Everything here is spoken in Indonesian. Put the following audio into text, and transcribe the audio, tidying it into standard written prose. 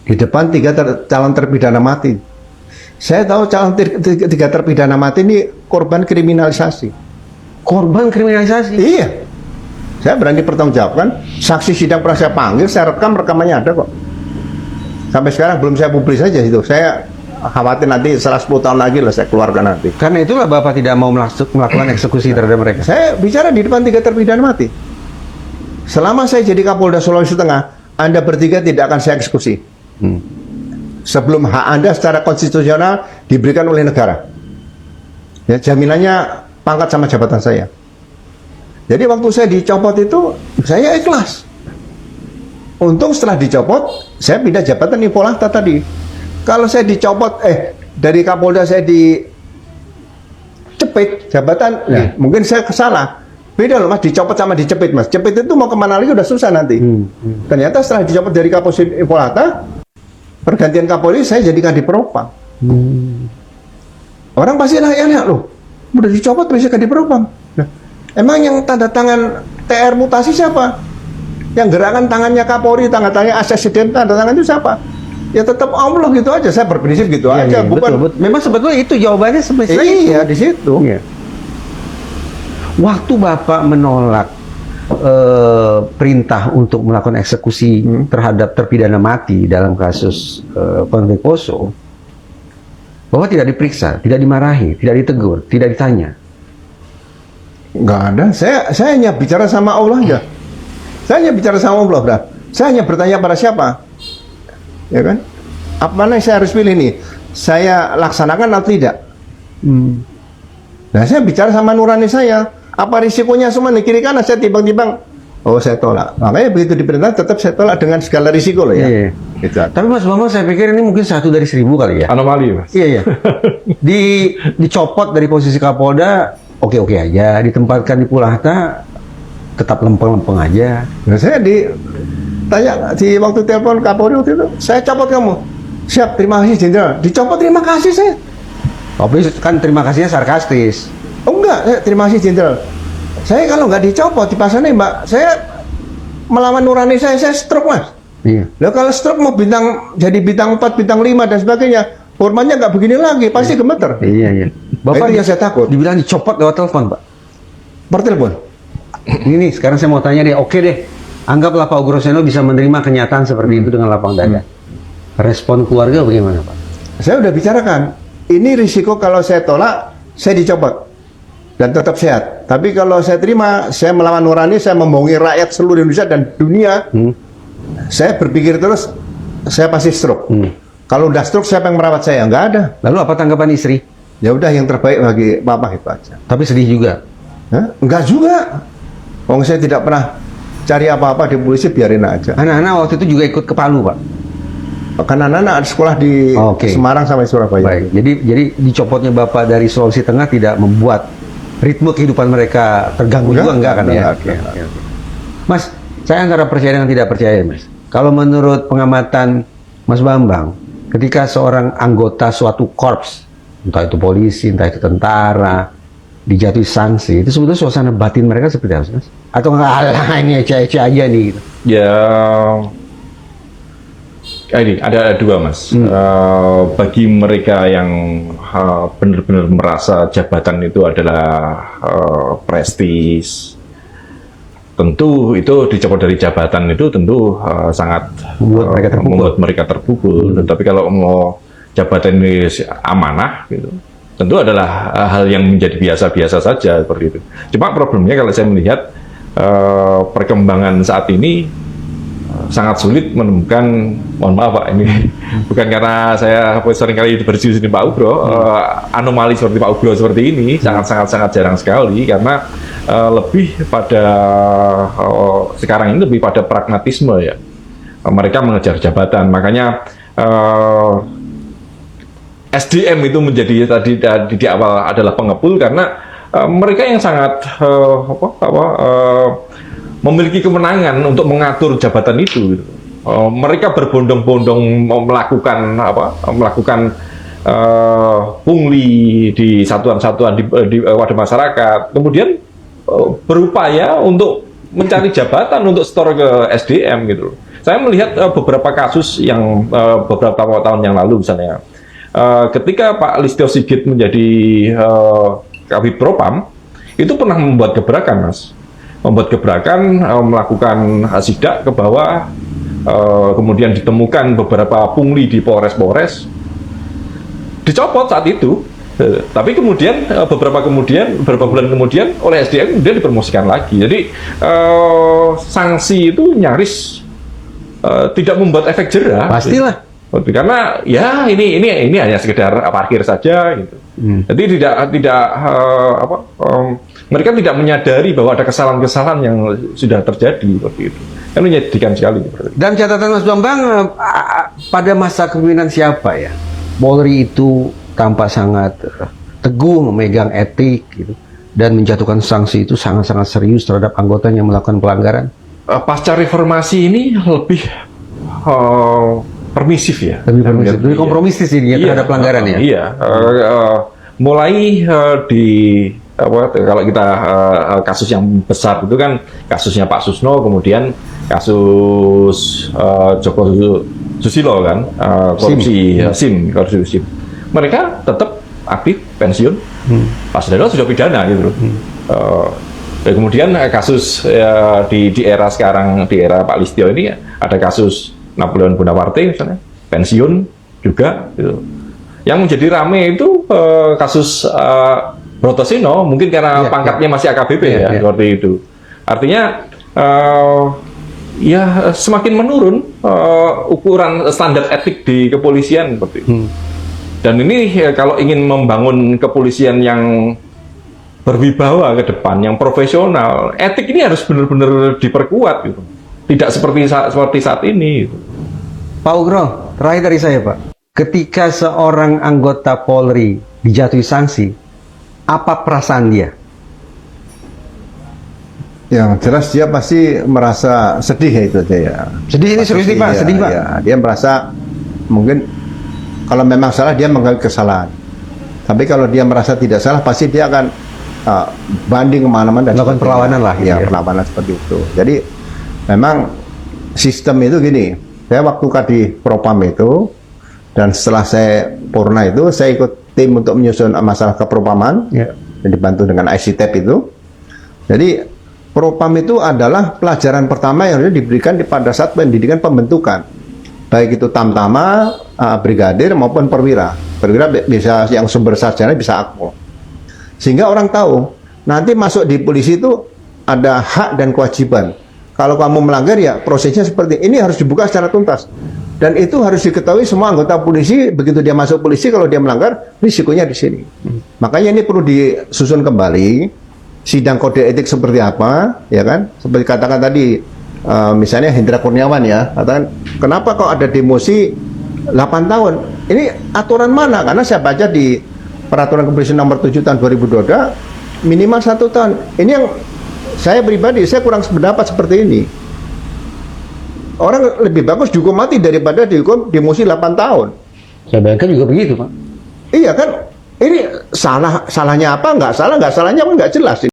Di depan calon terpidana mati. Saya tahu tiga terpidana mati ini korban kriminalisasi. Korban kriminalisasi? Iya. Saya berani pertanggungjawabkan. Saksi sidang pernah saya panggil, saya rekam, rekamannya ada kok. Sampai sekarang belum saya publis saja itu. Saya khawatir nanti setelah 10 tahun lagi lah saya keluarkan nanti. Karena itulah Bapak tidak mau melakukan eksekusi terhadap mereka. Saya bicara di depan tiga terpidana mati. Selama saya jadi Kapolda Sulawesi Tengah, Anda bertiga tidak akan saya eksekusi. Sebelum hak Anda secara konstitusional diberikan oleh negara. Ya, jaminannya pangkat sama jabatan saya. Jadi waktu saya dicopot itu, saya ikhlas. Untung setelah dicopot, saya pindah jabatan di Polanta tadi. Kalau saya dicopot, dari Kapolda saya dicepit jabatan, mungkin saya salah. Beda loh mas, dicopot sama dicepit mas. Cepit itu mau kemana lagi udah susah nanti. Ternyata setelah dicopot dari Kapolsek Polanta, pergantian Kapolri saya jadi Kadipropam. Orang pasti nanya loh, udah dicopot bisa Kadipropam. Nah, emang yang tanda tangan TR mutasi siapa? Yang gerakan tangannya Kapolri, tanda tangannya Asesiden, tanda tangan itu siapa? Ya tetap Allah gitu aja. Saya berprinsip gitu aja. Bukan. Betul. Memang sebetulnya itu jawabannya seperti iya di situ. Iya. Waktu Bapak menolak perintah untuk melakukan eksekusi terhadap terpidana mati dalam kasus konflik Poso, Bapak tidak diperiksa, tidak dimarahi, tidak ditegur, tidak ditanya. Nggak ada. Saya hanya bicara sama Allah aja. Saya hanya bicara sama Allah, bro. Saya hanya bertanya pada siapa, ya kan? Apa mana yang saya harus pilih nih? Saya laksanakan atau tidak? Nah, saya bicara sama nurani saya. Apa risikonya semua nih kiri kanan saya timbang-timbang. Oh, saya tolak. Makanya begitu diperintah tetap saya tolak dengan segala risiko loh ya. Iya. Gitu. Tapi Mas Bambang saya pikir ini mungkin 1 dari 1000 kali ya. Anomali mas. Iya. Dicopot dari posisi Kapolda, oke-oke aja. Ditempatkan di Pulahta, tetap lempeng-lempeng aja. Nah, saya ditanya di waktu telepon Kapolri waktu itu, saya copot kamu. Siap, terima kasih Jenderal. Dicopot terima kasih saya. Tapi kan terima kasihnya sarkastis. Oh enggak, terima kasih Jenderal. Saya kalau nggak dicopot di pasarnya Mbak, saya melawan nurani saya stroke mas. Iya. Nah kalau stroke mau jadi bintang 4, bintang 5 dan sebagainya, hormatnya nggak begini lagi, pasti gemeter. Iya. Bapak itu yang saya takut. Dibilang dicopot lewat telepon Pak. Per telepon. Ini nih, sekarang saya mau tanya deh, oke deh. Anggaplah Pak Ugroseno bisa menerima kenyataan seperti itu dengan lapang dada. Respon keluarga bagaimana Pak? Saya udah bicarakan, ini risiko kalau saya tolak, saya dicopot. Dan tetap sehat. Tapi kalau saya terima, saya melawan nurani, saya membohongi rakyat seluruh Indonesia dan dunia. Saya berpikir terus, saya pasti stroke. Kalau udah stroke, siapa yang merawat saya? Nggak ada. Lalu apa tanggapan istri? Ya udah yang terbaik bagi papa itu aja. Tapi sedih juga. Hah? Enggak juga. Wong saya tidak pernah cari apa-apa di polisi, biarin aja. Anak-anak waktu itu juga ikut ke Palu Pak. Karena anak-anak ada sekolah di Semarang sampai Surabaya. Baik. Jadi dicopotnya Bapak dari Sulawesi Tengah tidak membuat ritme kehidupan mereka terganggu juga enggak kan ya? Oke. Mas, saya antara percaya dengan tidak percaya Mas. Kalau menurut pengamatan Mas Bambang, ketika seorang anggota suatu korps, entah itu polisi, entah itu tentara, dijatuhi sanksi, itu sebetulnya suasana batin mereka seperti apa Mas? Atau nggak alah ini ece-ece aja nih gitu? Ya, ini ada 2 mas. Bagi mereka yang benar-benar merasa jabatan itu adalah prestis, tentu itu dicopot dari jabatan itu tentu sangat membuat mereka terpukul. Tetapi kalau mau jabatan ini amanah, gitu, tentu adalah hal yang menjadi biasa-biasa saja seperti itu. Cuma problemnya kalau saya melihat perkembangan saat ini sangat sulit menemukan, mohon maaf Pak, ini bukan karena saya sering kali berdiskusi dengan Pak Ugro, anomali seperti Pak Ugro seperti ini sangat jarang sekali, karena lebih pada sekarang ini lebih pada pragmatisme ya. Mereka mengejar jabatan, makanya SDM itu menjadi tadi di awal adalah pengepul, karena mereka yang sangat memiliki kemenangan untuk mengatur jabatan itu. Mereka berbondong-bondong melakukan pungli di satuan-satuan di wadah masyarakat, kemudian berupaya untuk mencari jabatan untuk setor ke SDM gitu. Saya melihat beberapa kasus yang beberapa tahun yang lalu misalnya, ketika Pak Listio Sigit menjadi Kabid Propam, itu pernah membuat gebrakan, Mas. Membuat gebrakan, melakukan sidak ke bawah, kemudian ditemukan beberapa pungli di Polres, dicopot saat itu. Tapi kemudian beberapa bulan kemudian oleh SDM kemudian dipromosikan lagi. Jadi sanksi itu nyaris tidak membuat efek jera. Pastilah. Karena ya ini hanya sekedar parkir saja gitu. Jadi mereka tidak menyadari bahwa ada kesalahan-kesalahan yang sudah terjadi seperti itu. Kan menyedihkan sekali. Dan catatan Mas Bambang, pada masa kepemimpinan siapa ya? Polri itu tampak sangat teguh memegang etik gitu, dan menjatuhkan sanksi itu sangat-sangat serius terhadap anggota yang melakukan pelanggaran. Pasca reformasi ini lebih permisif ya. Lebih kompromistis ini ya terhadap pelanggaran ya. Iya. Mulai kalau kita kasus yang besar itu kan kasusnya Pak Susno, kemudian kasus Joko Susilo kan, korupsi SIM. Mereka tetap aktif pensiun. Pak Sudarno sudah pidana gitu loh. Dan kemudian kasus di era sekarang, di era Pak Listio ini ada kasus Napoleon Bonaparte misalnya, pensiun juga gitu. Yang menjadi rame itu kasus Brotoseno, mungkin karena pangkatnya masih AKBP seperti itu. Artinya ya semakin menurun ukuran standar etik di kepolisian seperti itu. Dan ini kalau ingin membangun kepolisian yang berwibawa ke depan, yang profesional, etik ini harus benar-benar diperkuat gitu. Tidak seperti saat ini gitu. Pak Ugro, terakhir dari saya Pak, ketika seorang anggota Polri dijatuhi sanksi, apa perasaan dia? Yang jelas dia pasti merasa sedih ya itu ya. Sedih ini serius nih Pak, sedih Pak. Ya, dia merasa mungkin kalau memang salah dia mengakui kesalahan. Tapi kalau dia merasa tidak salah pasti dia akan banding kemana-mana dan melakukan perlawanan lah. Ya, perlawanan seperti itu. Jadi memang sistem itu gini. Saya waktu Kadif Propam itu dan setelah saya purna itu saya ikut tim untuk menyusun masalah kepropaman dan dibantu dengan ICTAP itu. Jadi Propam itu adalah pelajaran pertama yang harus diberikan pada saat pendidikan pembentukan. Baik itu tamtama, brigadir maupun perwira. Perwira bisa yang sumber sarjana bisa akpol. Sehingga orang tahu nanti masuk di polisi itu ada hak dan kewajiban. Kalau kamu melanggar ya prosesnya seperti ini, harus dibuka secara tuntas. Dan itu harus diketahui semua anggota polisi begitu dia masuk polisi, kalau dia melanggar risikonya di sini. Makanya ini perlu disusun kembali sidang kode etik seperti apa, ya kan? Seperti katakan tadi misalnya Hendra Kurniawan ya, katakan kenapa kok ada demosi 8 tahun? Ini aturan mana? Karena saya baca di Peraturan Kepolisian Nomor 7 Tahun 2022 minimal 1 tahun. Ini yang saya pribadi saya kurang sependapat seperti ini. Orang lebih bagus dihukum mati daripada dihukum demosi 8 tahun. Saya bayangkan juga begitu Pak. Iya kan? Ini salahnya apa? Nggak salahnya apa? Nggak jelas.